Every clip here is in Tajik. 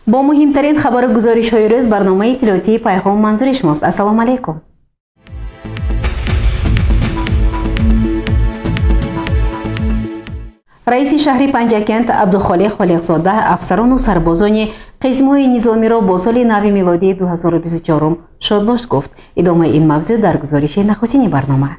با مهمترین خبر گزارش های روز برنامه اطلاعاتی پیغام منظور شماست. السلام علیکم. رئیس شهر پنجکند عبدالخالق خالقزاده افسران و سربازان قسم‌های نظامی را با سال نو میلادی 2024 شادباش گفت. ادامه این موضوع در گزارش نخستین برنامه.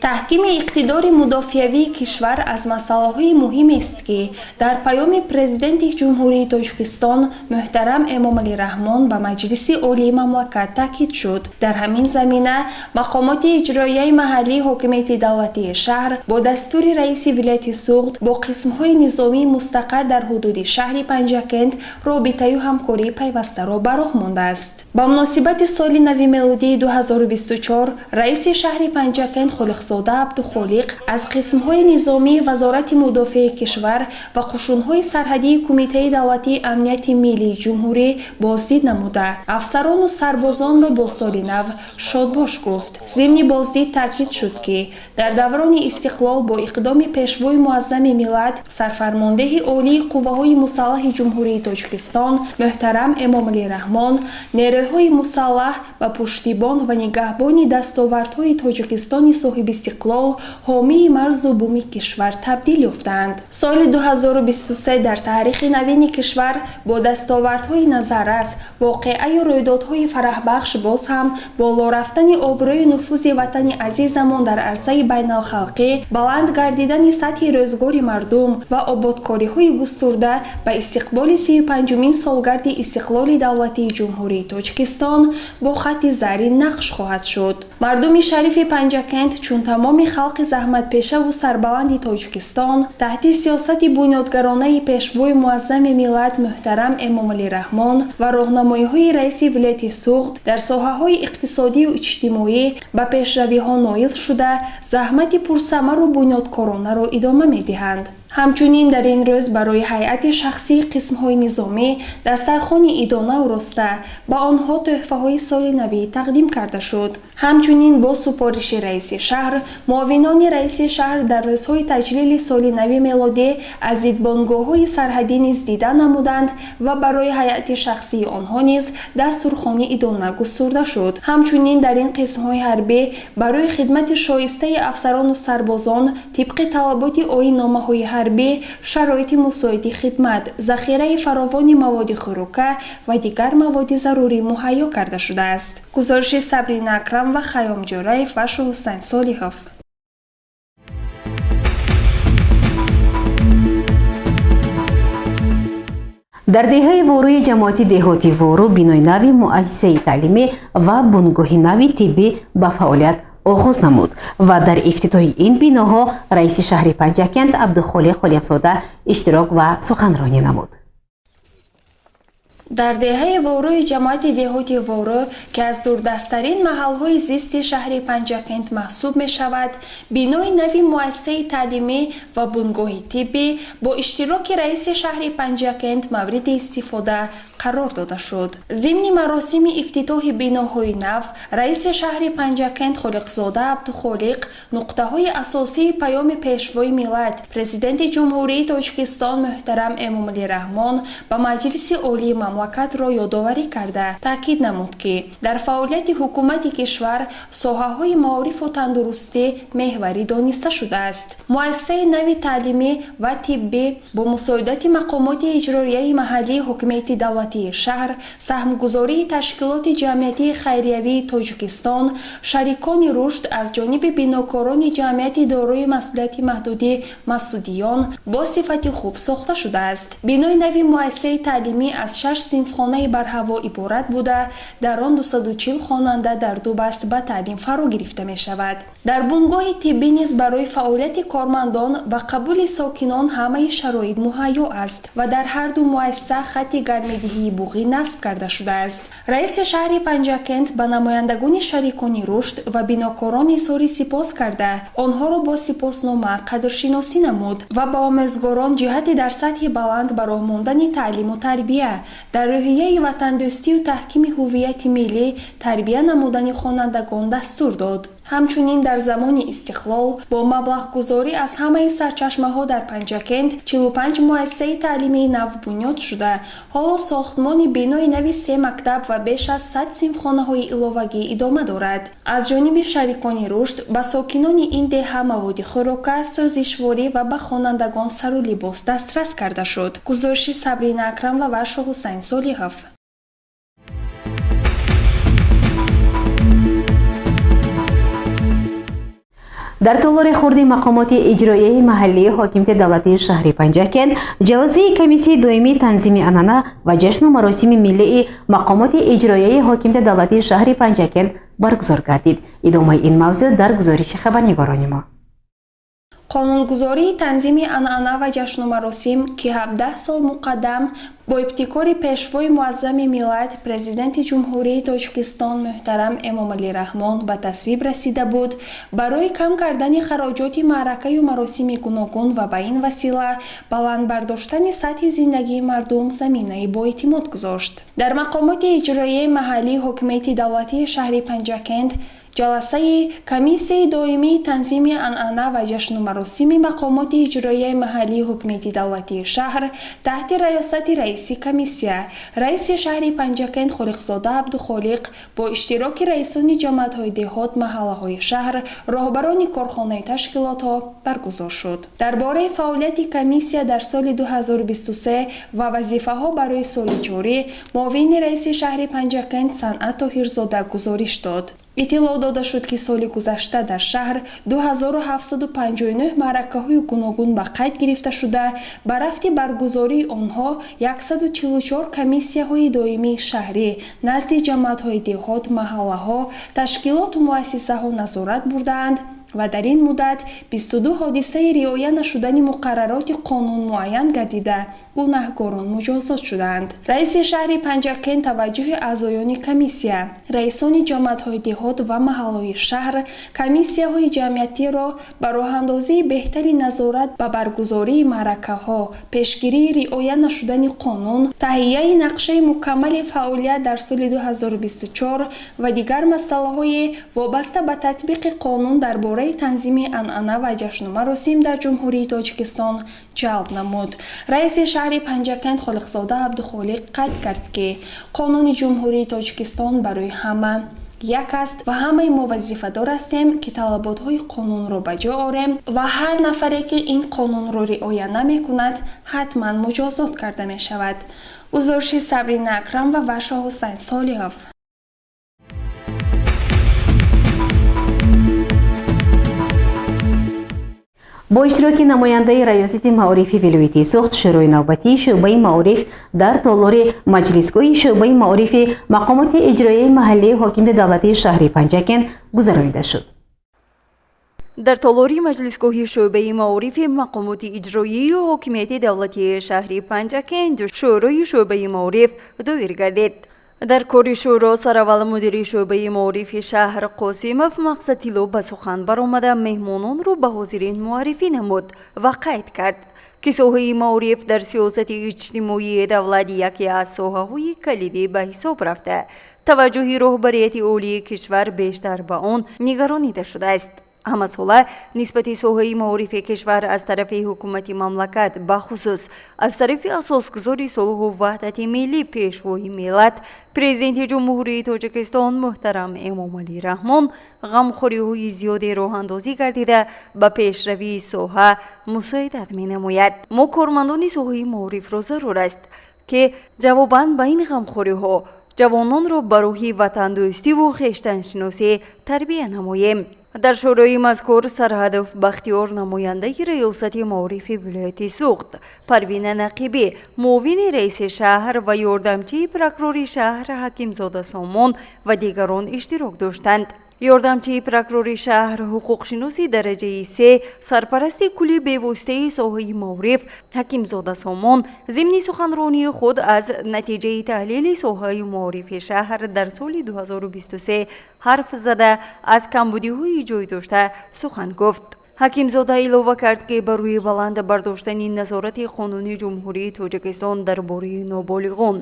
تحکیم اقتدار مدافعوی کشور از مسائل مهم است که در پیام پرزیدنت جمهوری تاجیکستان محترم امامعلی رحمان به مجلس عالی مملکت تاکید شد. در همین زمینه مقامات اجرایی محلی حاکمیت دولتی شهر با دستور رئیس ولایت سوغد با قسم‌های نظامی مستقر در حدود شهر پنجکند رابطه و همکاری پیوسته را به راه مانده است. با مناسبت سال نو میلادی 2024 رئیس شهر پنجکند خالقزاده عبدالخالق از قسم‌های نظامی وزارت مدافع کشور و قشون‌های سرحدی کمیته دولتی امنیت ملی جمهوری بازدید نموده افسران و سربازان را با سال نو شادباش گفت. ضمن بازدید تاکید شد که در دوران استقلال با اقدام پیشوای معظم ملت سرفرمانده عالی قوه‌های مسلح جمهوری تاجیکستان محترم امامعلی رحمان نیروهای مسلح و پشتیبان و نگهبان دستاوردهای تاجیکستان صاحب استقلال حامی مرز و بوم کشور تبدیل یافتند. سال 2023 در تاریخ نوین کشور با دستاوردهای نظررس واقعه و رویدادهای فرحبخش باز هم بالا رفتن آبروی نفوذ وطن عزیزمان در عرصه بین الخلقی، بلند گردیدن سطح روزگار مردم و آبادکاری‌های گسترده به استقبال 35مین سالگرد استقلال دولتی جمهوری تاجیکستان با خط زرین نقش خواهد شد. مردم شریف پنجکند چون تمام خلق زحمت پیشه و سربلند تاجیکستان تحت سیاست بنیادگرانه پیشوای معظم ملت محترم امامعلی رحمان و راهنمایی‌های رئیس ولایت سوغد در ساحه‌های اقتصادی و اجتماعی به پیشروی‌ها نائل شده زحمت پرثمر و بنیادکارانه را ادامه می‌دهند. همچنین در این روز برای هیئت شخصی قسم‌های نظامی دسترخوان عیدانه و رسته به آنها تحفه‌های سال نو تقدیم کرده شد. همچنین با سفارش رئیس شهر معاونان رئیس شهر در روزهای تجلیل سال نو میلادی از عیدبانگاه‌های سرحدی نیز دیدن نمودند و برای هیئت شخصی آنها نیز دسترخوان عیدانه گسترده شد. همچنین در این قسم‌های حربی برای خدمت شایسته افسران و سربازان طبق طلبات آیین‌نامه‌های حربی شرایط مساعد خدمت، ذخیره فراوان مواد خوراکه و دیگر مواد ضروری مهیا کرده شده است. گزارش صبرین اکرم و خیام جرایف و حسین صالحوف. در دهه وروی جماعت دهاتی ورو بینای نوی مؤسسه تعلیمی و بنگاه نوی طبی به فعالیت آغاز نمود و در افتتاح این بیناها رئیس شهر پنجکند عبدالخالق خالقزاده اشتراک و سخنرانی نمود. در دهه وروی جماعت دهاتی ورو که از دوردستترین محل‌های زیست شهر پنجکند محسوب می شود، بینای نوی مؤسسه تعلیمی و بنگاه طبی با اشتراک رئیس شهر پنجکند مورد استفاده قرار داده شد. ضمن مراسم افتتاح بیناهای نو، رئیس شهر پنجکند خالقزاده عبدالخالق نقطه‌های اساسی پیام پیشوای ملت پرزیدنت جمهوری تاجیکستان محترم امامعلی رحمان به مجلس عالی مملکت را یادآوری کرده تاکید نمود که در فعالیت حکومت کشور ساحه‌های معارف و تندرستی محوری دانسته شده است. مؤسسه نوی تعلیمی و طبی با مساعدت مقامات اجرایی محلی حکومت دولتی شهر، سهمگذاری تشکیلات جمعیتی خیریوی تاجیکستان، شریکان رشد از جانب بیناکاران جمعیت دارای مسئولیت محدودی مسعودیان با صفت خوب ساخته شده است. بینای نوی مؤسسه تعلیمی از 6 صنفخانه بر هوا عبارت بوده در آن 240 خواننده در 2 بست به تعلیم فرا گرفته می شود. در بنگاه طبی نیز برای فعالیت کارمندان و قبول ساکنان همه شرایط مهیا است و در هر دو مؤسسه خط گرمدهی بوغی نصب کرده شده است. رئیس شهر پنجکند به نمایندگان شریکان رشد و بیناکاران اظهار سپاس کرده آنها را با سپاسنامه قدرشناسی نمود و با آموزگاران جهت در سطح بلند برای ماندن تعلیم و تربیه در روحیه وطن دوستی و تحکیم هویت ملی تربیت نمودن خوانندگان دستور داد. ҳамчунин дар замони истиқлол бо маблағгузорӣ аз ҳамаи сарчашмаҳо дар Панҷакент 45 муассисаи таълимии нав бунёд шуда, ҳоло сохтмони бинои нави 3 мактаб ва беш аз 100 синфхонаҳои иловагӣ идома дорад. Аз ҷониби шарикони рушд ба сокинони ин деҳа маводи хӯрока, сӯзишворӣ ва ба хонандагон сару либос дастрас карда шуд. Гузориши Сабрина Акрам ва Варшо Ҳусайн Солиҳов. дар толори хурди мақомоти иҷроияи маҳаллии ҳокимияти давлатии шаҳри Панҷакент ҷаласаи комиссияи доимии танзими анъана ва ҷашну маросими миллии мақомоти иҷроияи ҳокимияти давлатии шаҳри Панҷакент баргузор гардид. идомаи ин мавзӯъ дар гузориши хабарнигорони мо. қонунгузории танзими анъана ва ҷашну маросим ки 17 сол муқаддам бо ибтикори пешвои муаззами миллат президенти ҷумҳурии Тоҷикистон муҳтарам Эмомалӣ Раҳмон ба тасвиб расида буд, барои кам кардани хароҷоти маъракаю маросими гуногун ва ба ин васила баланд бардоштани сатҳи зиндагии мардум заминаи боэътимод гузошт. Дар мақомоти иҷроияи маҳаллии ҳокимияти давлатии шаҳри Панҷакент ҷаласаи комиссияи доимии танзими анъана ва ҷашну маросими мақомоти иҷроияи маҳаллии ҳокимияти давлатии шаҳр таҳти раёсати раиси комиссия, раиси шаҳри Панҷакент Холиқзода Абдухолиқ бо иштироки раисони ҷамъиятҳои деҳот, маҳаллаҳои шаҳр, роҳбарони корхонаи ташкилотҳо баргузор шуд. Дар бораи фаъолияти комиссия дар соли 2023 ва вазифаҳо барои соли ҷорӣ муовини раиси шаҳри Панҷакент Санъат Тоҳирзода гузориш дод. иттилоъ дода шуд, ки соли гузашта дар шаҳр 2759 маъракаҳои гуногун ба қайд гирифта шуда, ба рафти баргузории онҳо 144 комиссияҳои доимии шаҳрӣ назди ҷамъиятҳои деҳот, маҳаллаҳо, ташкилоту муассисаҳо назорат бурдаанд ва дар ин муддат 22 ҳодисаи риоя нашудани муқаррароти қонун муайян гардида гунаҳгорон муҷозот шуданд. раиси шаҳри Панҷакент таваҷҷӯҳи аъзоёни комиссия, раисони ҷамъиятҳои деҳот ва маҳаллаҳои шаҳр, комиссияҳои ҷамъиятиро ба роҳандозии беҳтари назорат ба баргузории маъракаҳо, пешгирии риоя нашудани қонун, таҳияи нақшаи мукаммали фаъолият дар соли 2024 ва дигар масъалаҳои вобаста ба татбиқи қонун дар бораи танзими анъана ва ҷашну маросим дар ҷумҳурии Тоҷикистон ҷалб намуд. раиси шаҳри Панҷакент Холиқзода Абдухолиқ қайд кард, ки қонуни ҷумҳурии Тоҷикистон барои ҳама як аст ва ҳамаи мо вазифадор ҳастем, ки талаботҳои қонунро ба ҷо орем ва ҳар нафаре, ки ин қонунро риоя намекунад, ҳатман муҷозот карда мешавад. гузориши Сабрина Акрам ва Варшо Ҳусайн Солиҳов. бо иштироки намояндаи раёсати маорифи вилояти Суғд шӯрои навбатии шӯъбаи маориф дар толори маҷлисгоҳи шӯъбаи маорифи мақомоти иҷроияи маҳаллии ҳокимияти давлатии шаҳри Панҷакент гузаронида шуд. дар толори маҷлисгоҳи шӯъбаи маорифи мақомоти иҷроии ҳокимияти давлатии шаҳри Панҷакент шӯрои шӯъбаи маориф доир гардид. дар кори шӯро сараввал мудири шӯъбаи маорифи шаҳр Қосимов Мақсадтилло ба сухан баромада меҳмононро ба ҳозирин муаррифӣ намуд ва қайд кард, ки соҳаи маориф дар сиёсати иҷтимоии давлат яке аз соҳаҳои калидӣ ба ҳисоб рафта, таваҷҷӯҳи роҳбарияти олии кишвар бештар ба он нигаронида шудааст. ҳамасола нисбати соҳаи маорифи кишвар аз тарафи ҳукумати мамлакат бахусус аз тарафи асосгузори Сулҳу ваҳдати миллӣ пешвои миллат президенти ҷумҳурии Тоҷикистон муҳтарам Эмомалӣ Раҳмон ғамхориҳои зиёде роҳандозӣ гардида ба пешравии соҳа мусоидат менамояд. мо кормандони соҳаи маорифро зарур аст, ки ҷавобан ба ин ғамхориҳо ҷавононро ба роҳи ватандӯстиву хештаншиносӣ тарбия намоем. дар шӯрои мазкур сарҳадаф бахтиёр намояндаи раёсати маорифи вилояти Суғд Парвина Нақибӣ, муовини раиси шаҳр ва ёрдамчии прокурори шаҳр Ҳакимзода Сомон ва дигарон иштирок доштанд. ёрдамчии прокурори шаҳр ҳуқуқшиноси дараҷаи 3 сарпарасти кулли бевоситаи соҳаи маориф Ҳакимзода Сомон зимни суханронии худ аз натиҷаи таҳлили соҳаи маорифи шаҳр дар соли 2023 ҳарф зада аз камбудиҳои ҷой дошта сухан гуфт. Ҳакимзода илова кард, ки ба рӯи баланд бардоштани назорати қонуни ҷумҳурии Тоҷикистон дар бораи ноболиғон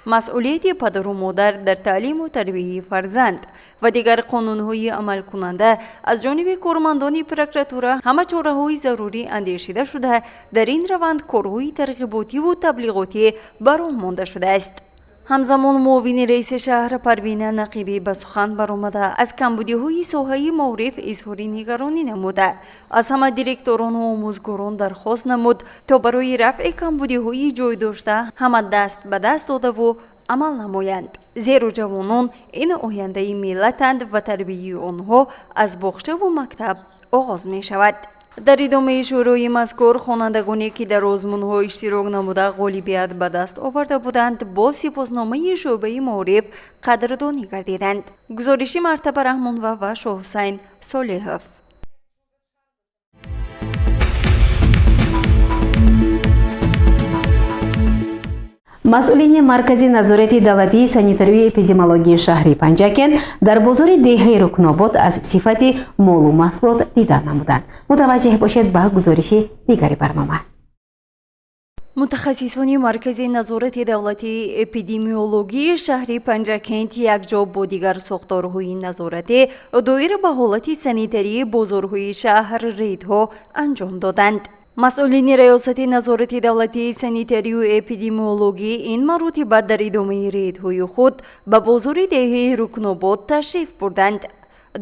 مسئولیت پدر و مادر در تعلیم و تربیت فرزند و دیگر قانون‌های عمل کننده از جانب کارمندان پروکراتور همه چاره‌های ضروری اندیشیده شده در این روند کارهای ترغیباتی و تبلیغاتی برآمده مانده شده است. همزمان معاون رئیس شهر پروین نقیبی به سخن برآمده از کمبودی‌های ساحه معارف اظهار نگرانی نموده. از همه دیرکتوران و آموزگاران درخواست نمود تا برای رفع کمبودی‌های جای داشته همه دست به دست داده و عمل نمایند. زیرا جوانان این آینده ملتند و تربیت آنها از باغچه و مکتب آغاز می شود. در ادامه شورای مذکور خوانندگانی که در آزمون‌ها اشتراک نموده غالبیت به دست آورده بودند با سپاسنامه شعبه معارف قدردانی گردیدند. گزارش مرتبه رحمان و شاه حسین صالحов. масъулини маркази назорати давлатии санитарию эпидемиологии шаҳри панҷакен дар бозори деҳаи рукнобод аз сифати молу маҳсулот дида намуданд. мутаваҷҷеҳ бошед ба гузориши дигари барнома. متخصصان مرکز نظارت دولتی اپیدمیولوژی شهری پنجکند یکجا با دیگر ساختارهای نظارتی دایر به حالت سانیتری بازارهای شهر ریدها انجام دادند. مسئولین ریاست نظارت دولتی سانیتری و اپیدمیولوژی این مرتبه در ادامه ریدهای خود به بازار دهه رکناباد تشریف بردند.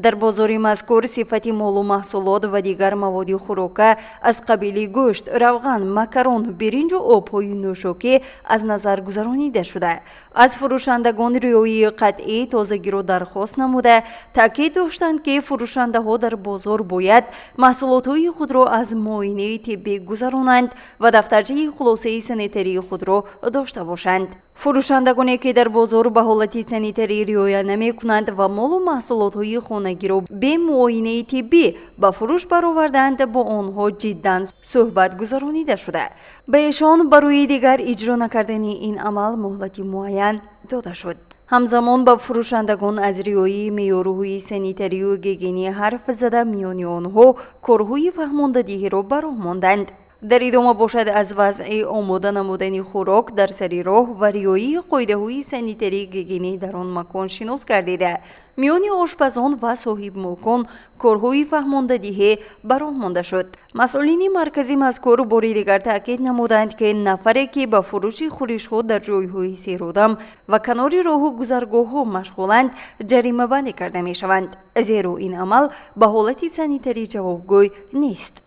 در بازار مذکور صفت مال و محصولات و دیگر مواد خوراک از قبیل گوشت، روغن، مکرون، برنج و آبهای نوشاکی از نظر گذرانیده شده. از فروشندگان رعایت قطعی تازگی را درخواست نموده تاکید داشتند که فروشنده ها در بازار باید محصولات های خود را از معاینه طبی گذرانند و دفترچه خلاصه سانیتری خود را داشته باشند. فروشندگانی که در بازار به حالت سانیتری رعایت نمی کنند و مال و محصولات های خانگی را به معاینه طبی به فروش برآوردند با آنها جدا صحبت گذرانیده شده. به ایشان برای دیگر اجرا نکردن این عمل مهلت معین داده شد. همزمان با فروشندگان از رعایت معیارهای سانیتری و گیگینی حرف زده میان آنها کارهای فهماندهی را برآمدند. در ادامه باشد از وضع آماده نمودن خوراک در سر راه و رعایت قاعده‌های سانیتری گیگینی در آن مکان شناس گردیده میان آشپزان و صاحب ملکان کارهای فهماندهی برآمده شد. مسئولین مرکزی مذکور بار دیگر تاکید نمودند که نفری که به فروش خورش‌ها در جایهای سیرودم و کنار راه و گذرگاه‌ها مشغولند جریمه بندی کرده می‌شوند، زیرا این عمل به حالت سانیتری جوابگوی نیست.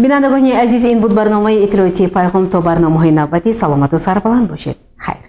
бинандагони азиз, ин буд барномаи иттилоотии пайғом. То барномаҳои навбатӣ саломату сарбаланд бошед. хайр.